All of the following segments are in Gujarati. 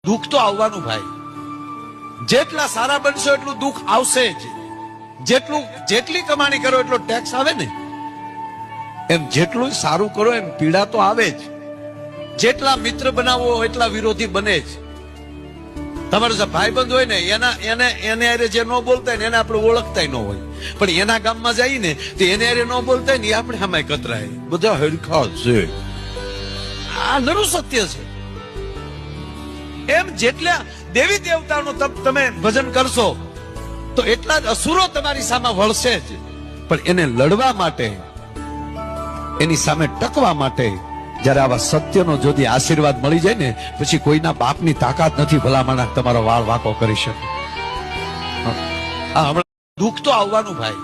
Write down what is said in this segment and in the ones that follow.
દુઃખ તો આવવાનું ભાઈ. જેટલા સારા બનશો એટલું દુઃખ આવશે જ. જેટલી કમાણી કરો એટલો ટેક્સ આવે ને, એમ જેટલું સારું કરો એમ પીડા તો આવે જ. જેટલા મિત્ર બનાવો એટલા વિરોધી બને જ. તમારો જે ભાઈબંધ હોય ને એને હારે જે ન બોલતા ને એને આપણે ઓળખતા ન હોય, પણ એના ગામમાં જઈએ ને તો એને હારે ન બોલતા ને આપણે સામે કતરાય. બધા હરખા છે, આ નરું સત્ય છે. એમ જેટલા દેવી દેવતાનું તમે ભજન કરશો તો એટલા જ અસુરો તમારી સામે વળશે જ. પણ એને લડવા માટે, એની સામે ટકવા માટે જયારે આવા સત્યનો જોદી આશીર્વાદ મળી જાય ને, પછી કોઈના બાપની તાકાત નથી ભલામણ તમારો વાળ વાંકો કરી શકે. હમણાં દુઃખ તો આવવાનું ભાઈ.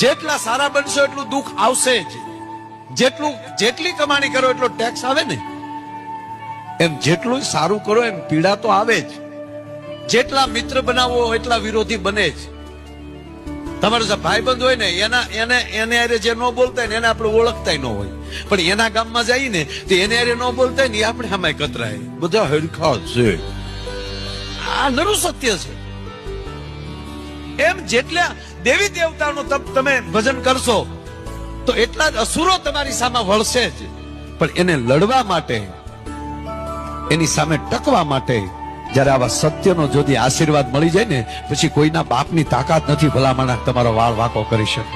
જેટલા સારા બનશો એટલું દુઃખ આવશે જ. જેટલી કમાણી કરો એટલો ટેક્સ આવે ને, એમ જેટલું સારું કરો એમ પીડા તો આવે જ. જેટલા મિત્ર બનાવો એટલા વિરોધી બને જ. તમારો જે ભાઈબંધ હોય ને એને હારે જે ન બોલતા ને એને આપણે ઓળખતા ન હોય, પણ એના ગામમાં જઈએ ને તો એને હારે ન બોલતા ને આપણે સામે કતરાય. બધા હરખા છે, આ નરું સત્ય છે. એમ જેટલા દેવી દેવતાનું તમે ભજન કરશો તો એટલા જ અસુરો તમારી સામે વળશે જ. પણ એને લડવા માટે, એની સામે ટકવા માટે જયારે આવા સત્યનો જોદી આશીર્વાદ મળી જાય ને, પછી કોઈના બાપની તાકાત નથી ભલામણ તમારો વાળ વાંકો કરી શકે.